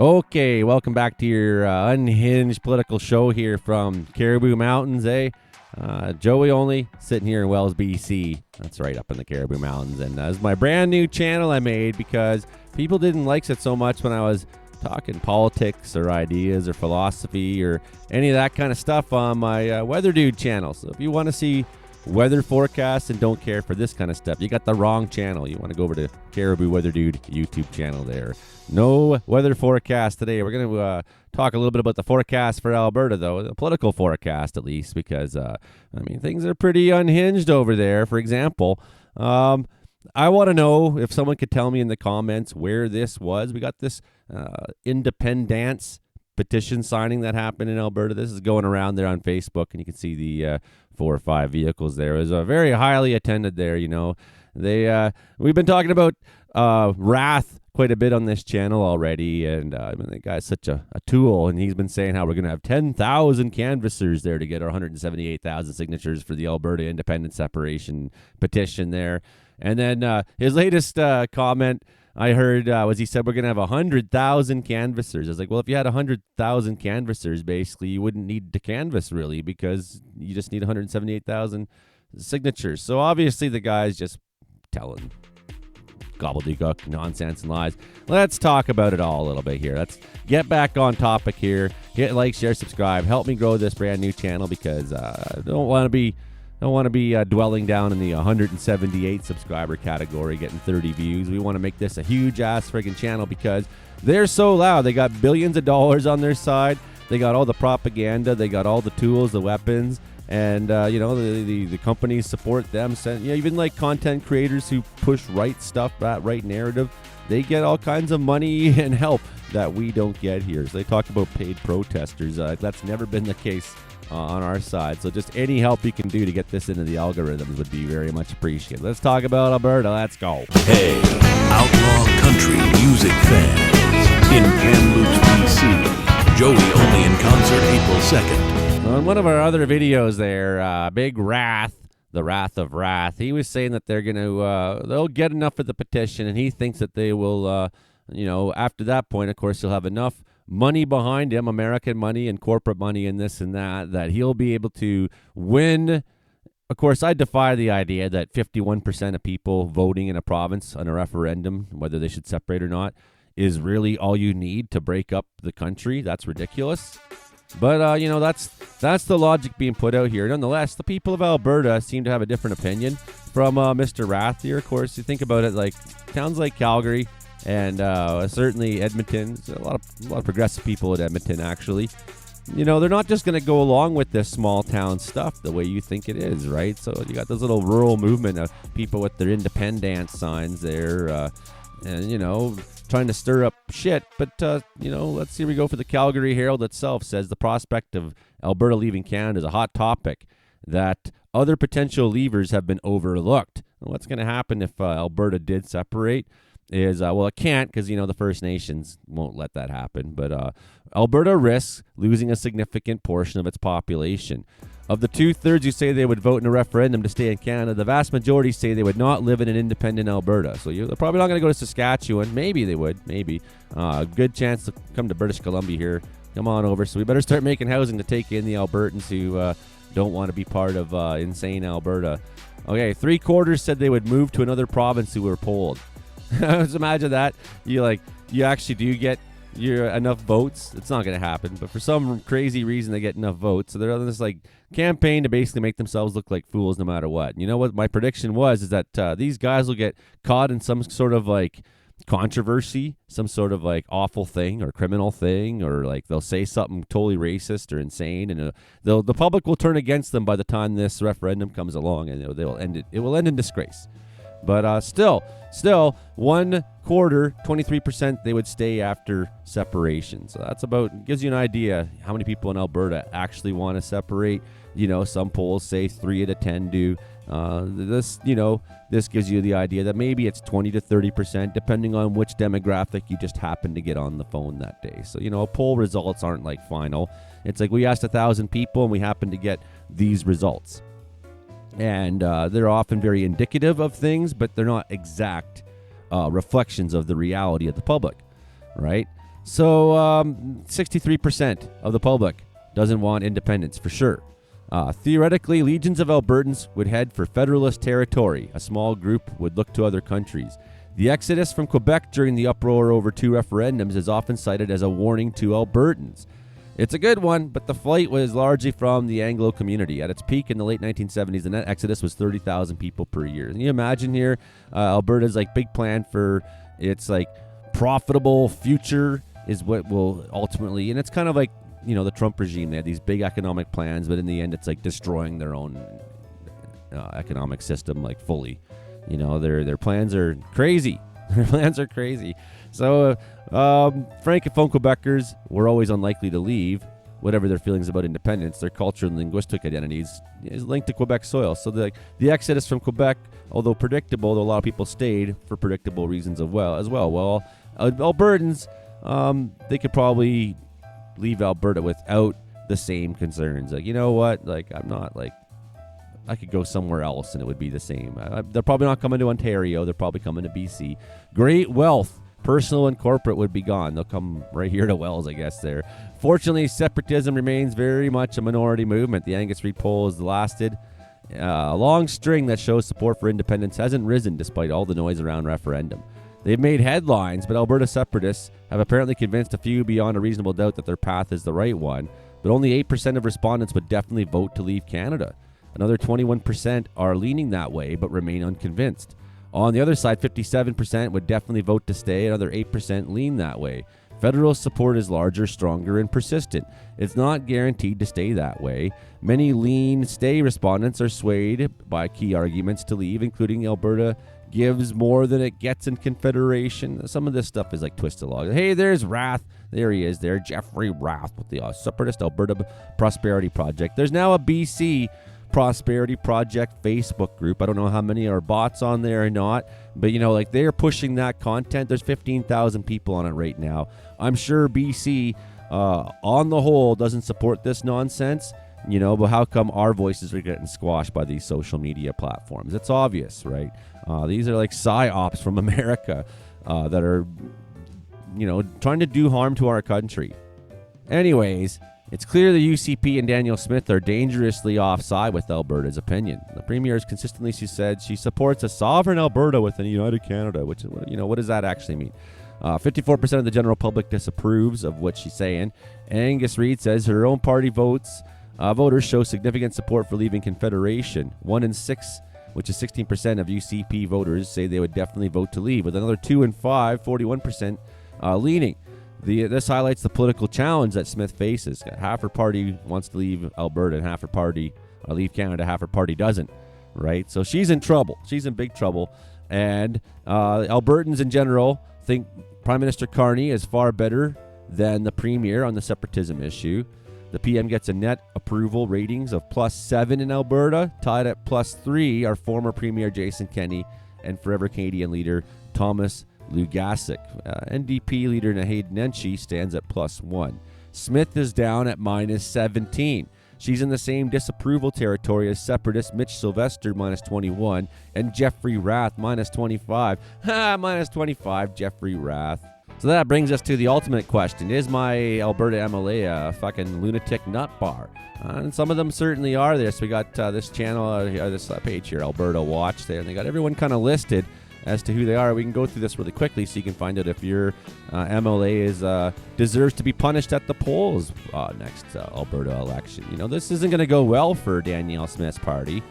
Okay, welcome back to your unhinged political show here from Caribou Mountains, eh? Joey only sitting here in Wells, BC. That's right, up in the Caribou Mountains. And this is my brand new channel I made because people didn't like it so much when I was talking politics or ideas or philosophy or any of that kind of stuff on my Weather Dude channel. So if you want to see weather forecasts and don't care for this kind of stuff, you got the wrong channel. You want to go over to Caribou Weather Dude YouTube channel there. No weather forecast today. We're going to talk a little bit about the forecast for Alberta, though, the political forecast at least, because, things are pretty unhinged over there. For example, I want to know if someone could tell me in the comments where this was. We got this independence petition signing that happened in Alberta. This is going around there on Facebook, and you can see the 4 or 5 vehicles there. It was very highly attended there, you know. We've been talking about wrath quite a bit on this channel already, and the guy's such a tool, and he's been saying how we're going to have 10,000 canvassers there to get our 178,000 signatures for the Alberta independent separation petition there. And then his latest comment I heard was he said we're going to have 100,000 canvassers. I was like, well, if you had 100,000 canvassers, basically, you wouldn't need to canvass, really, because you just need 178,000 signatures. So obviously the guy's just telling gobbledygook, nonsense, and lies. Let's talk about it all a little bit here. Let's get back on topic here. Hit like, share, subscribe. Help me grow this brand new channel because I don't want to be dwelling down in the 178 subscriber category, getting 30 views. We want to make this a huge ass friggin' channel because they're so loud. They got billions of dollars on their side. They got all the propaganda. They got all the tools, the weapons. And, the companies support them. Even like content creators who push right stuff, right narrative, they get all kinds of money and help that we don't get here. So they talk about paid protesters. That's never been the case on our side. So just any help you can do to get this into the algorithms would be very much appreciated. Let's talk about Alberta. Let's go. Hey, outlaw country music fans. In Kamloops, BC, Joey only in concert April 2nd. On one of our other videos there, Big Wrath, the Wrath of Wrath, he was saying that they're going to, they'll get enough of the petition, and he thinks that they will, after that point, of course, he'll have enough money behind him, American money and corporate money and this and that he'll be able to win. Of course, I defy the idea that 51% of people voting in a province on a referendum, whether they should separate or not, is really all you need to break up the country. That's ridiculous. But, that's the logic being put out here. Nonetheless, the people of Alberta seem to have a different opinion from Mr. Wrath here. Of course, you think about it, like towns like Calgary and certainly Edmonton. There's a lot of progressive people at Edmonton, actually. You know, they're not just going to go along with this small town stuff the way you think it is, right? So you got this little rural movement of people with their independence signs there trying to stir up shit. But, let's see, we go for the Calgary Herald itself says the prospect of Alberta leaving Canada is a hot topic, that other potential leavers have been overlooked. What's going to happen if Alberta did separate is, it can't because, the First Nations won't let that happen. But Alberta risks losing a significant portion of its population. Of the 2/3 who say they would vote in a referendum to stay in Canada, the vast majority say they would not live in an independent Alberta. So they're probably not going to go to Saskatchewan. Maybe they would. Maybe. Good chance to come to British Columbia here. Come on over. So we better start making housing to take in the Albertans who don't want to be part of insane Alberta. Okay, 3/4 said they would move to another province who were polled. Just imagine that. You actually do get enough votes. It's not going to happen, but for some crazy reason they get enough votes. So they're on this campaign to basically make themselves look like fools no matter what. You know what my prediction was is that these guys will get caught in some sort of controversy, some sort of awful thing or criminal thing, or they'll say something totally racist or insane, and the public will turn against them by the time this referendum comes along, and it will end in disgrace. But still, 1/4, 23%, they would stay after separation. So that's gives you an idea how many people in Alberta actually want to separate. Some polls say 3 out of 10 do. This gives you the idea that maybe it's 20 to 30%, depending on which demographic you just happen to get on the phone that day. So, poll results aren't final. It's we asked 1,000 people and we happen to get these results. And they're often very indicative of things, but they're not exact reflections of the reality of the public, right? So 63% of the public doesn't want independence for sure. Theoretically, legions of Albertans would head for federalist territory. A small group would look to other countries. The exodus from Quebec during the uproar over 2 referendums is often cited as a warning to Albertans. It's a good one, but the flight was largely from the Anglo community. At its peak in the late 1970s, the net exodus was 30,000 people per year. Can you imagine here, Alberta's like big plan for its like profitable future is what will ultimately, and it's kind of like, the Trump regime. They had these big economic plans, but in the end, it's like destroying their own economic system, like fully. Their plans are crazy. Their plans are crazy. So, Francophone Quebecers were always unlikely to leave. Whatever their feelings about independence, their cultural and linguistic identities is linked to Quebec soil. So the exodus from Quebec, although predictable, though a lot of people stayed for predictable reasons as well. Well, Albertans, they could probably leave Alberta without the same concerns. Like, you know what? Like, I'm not like, I could go somewhere else and it would be the same. They're probably not coming to Ontario. They're probably coming to BC. Great wealth, personal and corporate, would be gone. They'll come right here to Wells, I guess, there. Fortunately, separatism remains very much a minority movement. The Angus Reid poll has lasted. A long string that shows support for independence hasn't risen despite all the noise around referendum. They've made headlines, but Alberta separatists have apparently convinced a few beyond a reasonable doubt that their path is the right one. But only 8% of respondents would definitely vote to leave Canada. Another 21% are leaning that way, but remain unconvinced. On the other side, 57% would definitely vote to stay. Another 8% lean that way. Federal support is larger, stronger, and persistent. It's not guaranteed to stay that way. Many lean stay respondents are swayed by key arguments to leave, including Alberta gives more than it gets in Confederation. Some of this stuff is like twisted log. Hey, there's Rath. There he is there, Jeffrey Rath with the Separatist Alberta Prosperity Project. There's now a BC Prosperity Project Facebook group. I don't know how many are bots on there or not, but like they're pushing that content. There's 15,000 people on it right now. I'm sure BC on the whole doesn't support this nonsense, but how come our voices are getting squashed by these social media platforms? It's obvious, right? These are like psyops from America that are trying to do harm to our country. Anyways, it's clear the UCP and Danielle Smith are dangerously offside with Alberta's opinion. The Premier has consistently said she supports a sovereign Alberta with a united Canada, which, what does that actually mean? 54% of the general public disapproves of what she's saying. Angus Reid says her own party voters show significant support for leaving Confederation. 1 in 6, which is 16% of UCP voters, say they would definitely vote to leave, with another 2 in 5, 41%, leaning. This highlights the political challenge that Smith faces. Half her party wants to leave Alberta and half her party leave Canada, half her party doesn't, right? So she's in trouble. She's in big trouble. And Albertans in general think Prime Minister Carney is far better than the Premier on the separatism issue. The PM gets a net approval ratings of +7 in Alberta. Tied at +3 are former Premier Jason Kenney and forever Canadian leader Thomas Lugasic. NDP leader Naheed Nenshi stands at +1. Smith is down at -17. She's in the same disapproval territory as separatist Mitch Sylvester -21 and Jeffrey Rath -25. -25, Jeffrey Rath. So that brings us to the ultimate question. Is my Alberta MLA a fucking lunatic nut bar? And some of them certainly are there. So we got this channel, this page here, Alberta Watch there, and they got everyone kind of listed as to who they are. We can go through this really quickly so you can find out if your MLA deserves to be punished at the polls next Alberta election. This isn't going to go well for Danielle Smith's party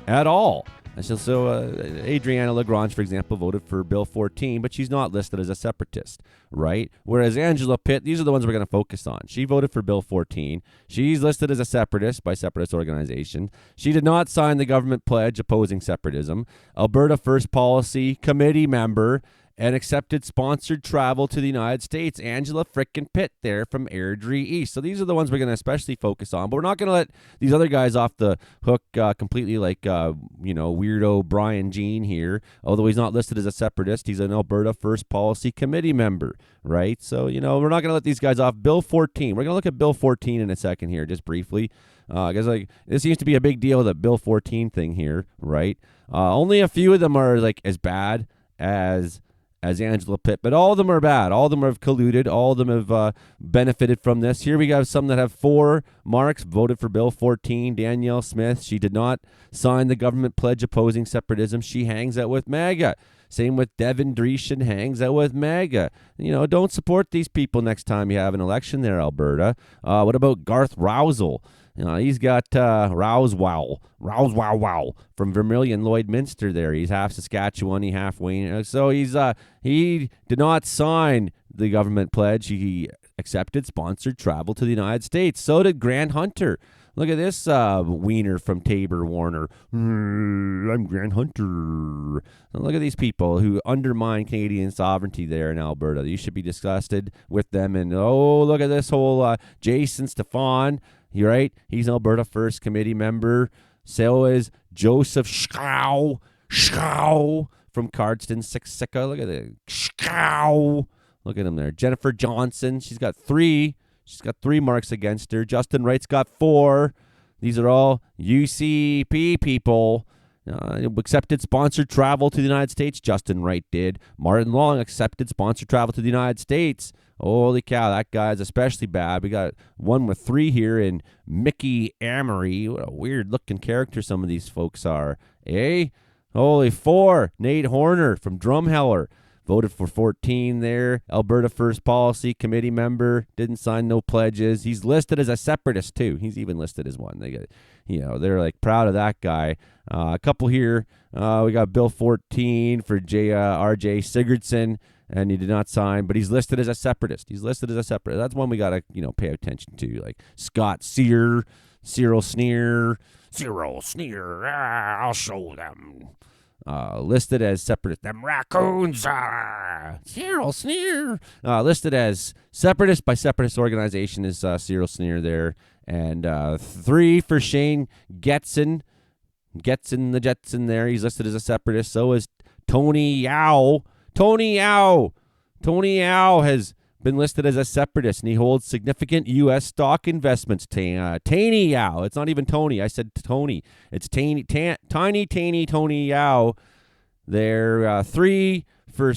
at all. So Adriana Lagrange, for example, voted for Bill 14, but she's not listed as a separatist, right? Whereas Angela Pitt, these are the ones we're going to focus on. She voted for Bill 14. She's listed as a separatist by separatist organization. She did not sign the government pledge opposing separatism. Alberta First Policy Committee member and accepted sponsored travel to the United States. Angela frickin' Pitt there from Airdrie East. So these are the ones we're going to especially focus on. But we're not going to let these other guys off the hook completely like, weirdo Brian Jean here. Although he's not listed as a separatist, he's an Alberta First Policy Committee member, right? So, we're not going to let these guys off. Bill 14. We're going to look at Bill 14 in a second here, just briefly. Because this seems to be a big deal, the Bill 14 thing here, right? Only a few of them are like as bad as as Angela Pitt, but all of them are bad. All of them have colluded. All of them have benefited from this. Here we have some that have 4 marks, voted for Bill 14. Danielle Smith, she did not sign the government pledge opposing separatism. She hangs out with MAGA. Same with Devin Dreeshen, hangs out with MAGA. Don't support these people next time you have an election there, Alberta. What about Garth Rousel? He's got Rouswow from Vermilion Lloydminster there. He's half Saskatchewan, he half Wayne. So he did not sign the government pledge. He accepted sponsored travel to the United States. So did Grant Hunter. Look at this wiener from Tabor Warner. I'm Grant Hunter. Look at these people who undermine Canadian sovereignty there in Alberta. You should be disgusted with them. And, look at this whole Jason Stefan. You're right. He's an Alberta First Committee member. So is Joseph Schau from Cardston, Siksika. Look at it. Schau. Look at him there. Jennifer Johnson. She's got 3 marks against her. Justin Wright's got 4. These are all UCP people. Accepted sponsored travel to the United States. Justin Wright did. Martin Long accepted sponsored travel to the United States. Holy cow, that guy's especially bad. We got one with 3 here in Mickey Amory. What a weird-looking character some of these folks are. Holy 4. Nate Horner from Drumheller. Voted for 14 there. Alberta First Policy Committee member. Didn't sign no pledges. He's listed as a separatist, too. He's even listed as one. They're like proud of that guy. A couple here. We got Bill 14 for R.J. Sigurdsson. And he did not sign, but he's listed as a separatist. That's one we got to, pay attention to. Like Scott Sear, Cyril Sneer. I'll show them. Listed as separatist. Them raccoons. Cyril Sneer. Listed as separatist by separatist organization is Cyril Sneer there. And 3 for Shane Getson. Getson the Jetson there. He's listed as a separatist. So is Tony Yao. Tony Yao has been listed as a separatist, and he holds significant U.S. stock investments. Tiny Yao. It's not even Tony. I said Tony. It's Tiny Tony Yao. There 3 for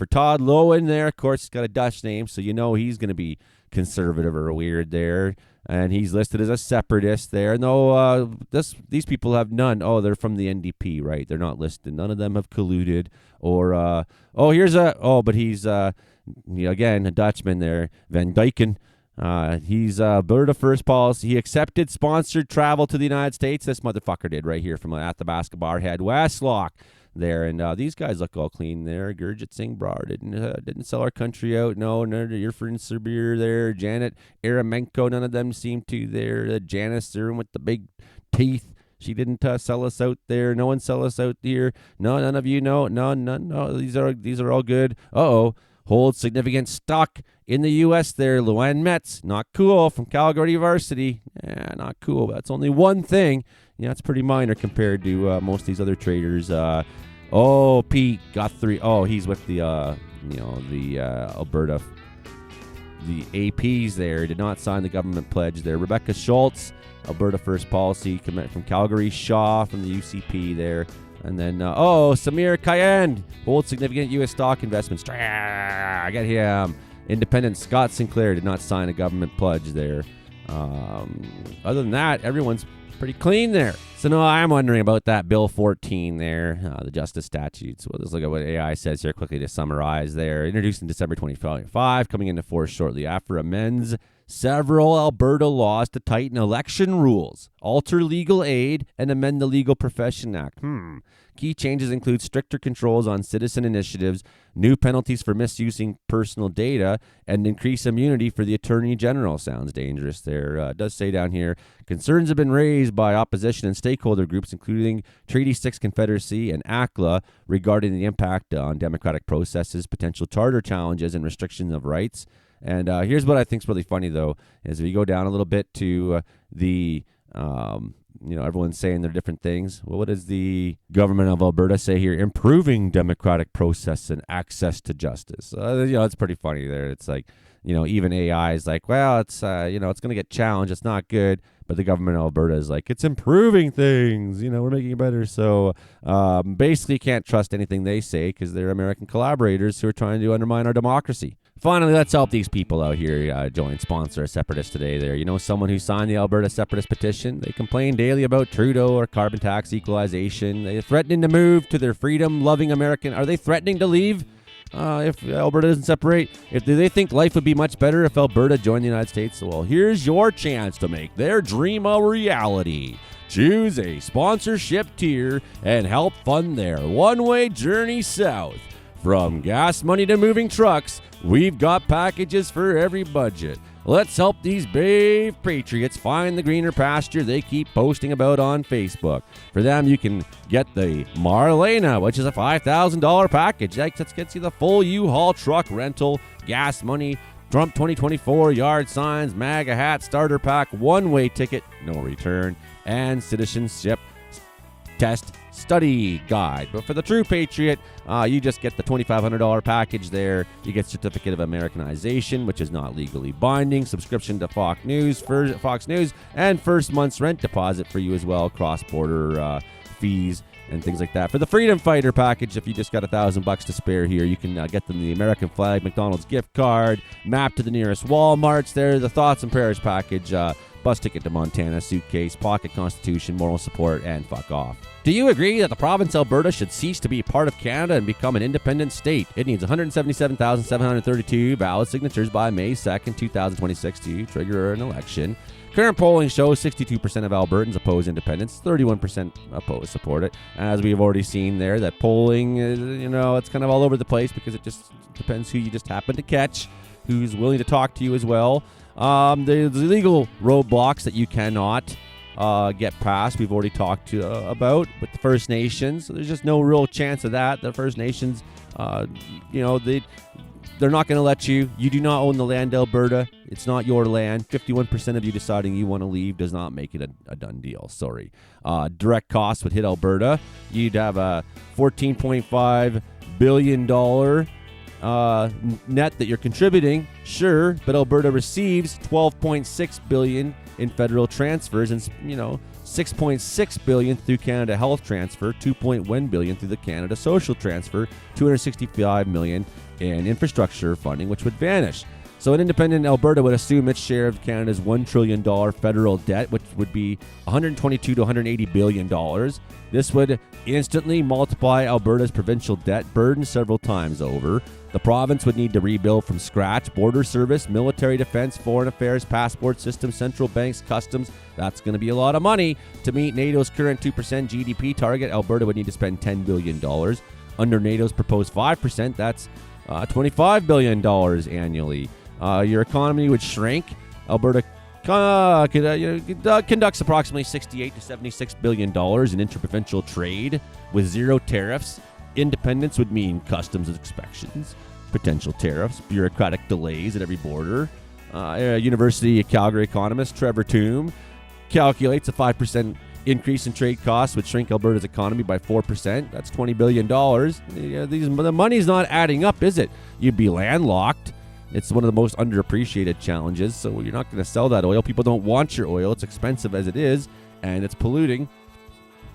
Todd Lowen there. Of course, he's got a Dutch name, so he's going to be conservative or weird there. And he's listed as a separatist there. No, these people have none. Oh, they're from the NDP, right? They're not listed. None of them have colluded. Or, but he's, again, a Dutchman there, Van Dyken. He's Alberta First Policy. He accepted sponsored travel to the United States. This motherfucker did right here from Athabasca Barhead, Westlock. There and these guys look all clean there. Gurjit Singh Brar didn't sell our country out. No, you're from Sirbir there. Janet Eremenko, none of them seem to there. Janice there with the big teeth. She didn't sell us out there. No one sell us out here. No, none of you know. No. These are all good. Holds significant stock in the U.S. there. Luann Metz, not cool, from Calgary Varsity. Yeah, not cool. That's only one thing. Yeah, it's pretty minor compared to most of these other traders. Pete got 3. He's with the Alberta, the APs there. Did not sign the government pledge there. Rebecca Schultz, Alberta First Policy, from Calgary. Shaw from the UCP there. And then, Samir Kayand holds significant U.S. stock investments. I get him. Independent Scott Sinclair did not sign a government pledge there. Other than that, everyone's pretty clean there. So no, I'm wondering about that Bill 14 there, the Justice Statutes. We'll just look at what AI says here quickly to summarize there. Introduced in December 2025, coming into force shortly after, amends several Alberta laws to tighten election rules, alter legal aid, and amend the Legal Profession Act. Key changes include stricter controls on citizen initiatives, new penalties for misusing personal data, and increased immunity for the Attorney General. Sounds dangerous there. It does say down here, concerns have been raised by opposition and stakeholder groups, including Treaty 6 Confederacy and ACLA, regarding the impact on democratic processes, potential charter challenges, and restrictions of rights. And here's what I think is really funny, though, is if you go down a little bit to everyone's saying they're different things. Well, what does the government of Alberta say here? Improving democratic process and access to justice. It's pretty funny there. It's like, even AI is like, well, it's going to get challenged. It's not good. But the government of Alberta is like, it's improving things. We're making it better. So basically can't trust anything they say because they're American collaborators who are trying to undermine our democracy. Finally, let's help these people out here join, sponsor a separatist today there. Someone who signed the Alberta separatist petition. They complain daily about Trudeau or carbon tax equalization. They're threatening to move to their freedom-loving American. Are they threatening to leave if Alberta doesn't separate? Do they think life would be much better if Alberta joined the United States? Well, here's your chance to make their dream a reality. Choose a sponsorship tier and help fund their one-way journey south. From gas money to moving trucks, we've got packages for every budget. Let's help these brave patriots find the greener pasture they keep posting about on Facebook. For them, you can get the Marlena, which is a $5,000 package. That gets you the full U-Haul truck rental, gas money, Trump 2024, yard signs, MAGA hat, starter pack, one-way ticket, no return, and citizenship test study guide. But for the true patriot, you just get the $2,500 package there. You get certificate of Americanization, which is not legally binding, subscription to Fox News, and first month's rent deposit for you as well, cross-border fees and things like that. For the Freedom Fighter package, if you just got $1,000 to spare here, you can get them the American flag, McDonald's gift card, map to the nearest Walmarts there, the Thoughts and Prayers package, bus ticket to Montana, suitcase, pocket constitution, moral support, and fuck off. Do you agree that the province Alberta should cease to be part of Canada and become an independent state? It needs 177,732 valid signatures by May 2nd, 2026 to trigger an election. Current polling shows 62% of Albertans oppose independence, 31% support it. As we've already seen there, that polling is, it's kind of all over the place because it just depends who you just happen to catch, who's willing to talk to you as well. There's legal roadblocks that you cannot get past. We've already talked about with the First Nations. So there's just no real chance of that. The First Nations, they're not going to let you. You do not own the land, Alberta. It's not your land. 51% of you deciding you want to leave does not make it a done deal. Sorry. Direct costs would hit Alberta. You'd have a $14.5 billion net that you're contributing, sure, but Alberta receives $12.6 billion in federal transfers and, $6.6 billion through Canada Health Transfer, $2.1 billion through the Canada Social Transfer, $265 million in infrastructure funding, which would vanish. So an independent Alberta would assume its share of Canada's $1 trillion federal debt, which would be $122 to $180 billion. This would instantly multiply Alberta's provincial debt burden several times over. The province would need to rebuild from scratch border service, military defense, foreign affairs, passport system, central banks, customs. That's going to be a lot of money. To meet NATO's current 2% GDP target, Alberta would need to spend $10 billion. Under NATO's proposed 5%, that's $25 billion annually. Your economy would shrink. Alberta conducts approximately $68 to $76 billion in interprovincial trade with zero tariffs. Independence would mean customs inspections, potential tariffs, bureaucratic delays at every border. University of Calgary economist Trevor Toome calculates a 5% increase in trade costs would shrink Alberta's economy by 4%. That's $20 billion. The money's not adding up, is it? You'd be landlocked. It's one of the most underappreciated challenges. So you're not going to sell that oil. People don't want your oil. It's expensive as it is, and it's polluting.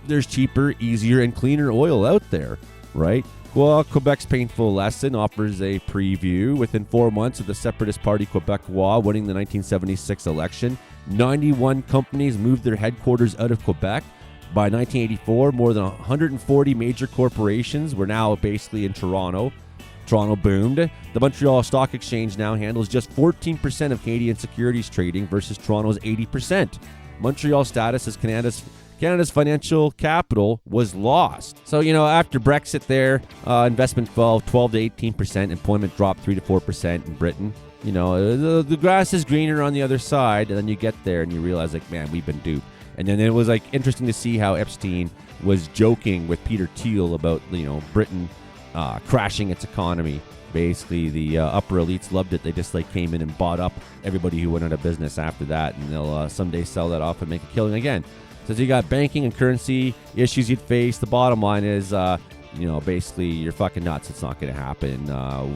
There's cheaper, easier, and cleaner oil out there, right? Well, Quebec's painful lesson offers a preview. Within 4 months of the Separatist Party Quebecois winning the 1976 election, 91 companies moved their headquarters out of Quebec. By 1984, more than 140 major corporations were now basically in Toronto. Toronto boomed. The Montreal Stock Exchange now handles just 14% of Canadian securities trading versus Toronto's 80%. Montreal's status as Canada's financial capital was lost. So, after Brexit there, investment fell 12 to 18%. Employment dropped 3 to 4% in Britain. The grass is greener on the other side, and then you get there and you realize, man, we've been duped. And then it was, interesting to see how Epstein was joking with Peter Thiel about, Britain crashing its economy. Basically, the upper elites loved it. They just came in and bought up everybody who went out of business after that, and they'll someday sell that off and make a killing again. So you got banking and currency issues you'd face. The bottom line is basically you're fucking nuts. It's not going to happen.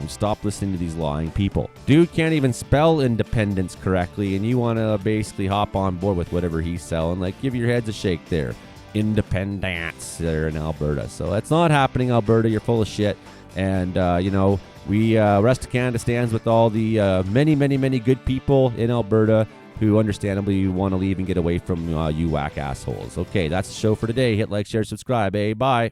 Stop listening to these lying people. Dude can't even spell independence correctly, and you want to basically hop on board with whatever he's selling. Like, give your heads a shake there. Independence there in Alberta. So that's not happening, Alberta. You're full of shit. And, we, Rest of Canada stands with all the many, many, many good people in Alberta who understandably want to leave and get away from you whack assholes. Okay, that's the show for today. Hit like, share, subscribe. Bye.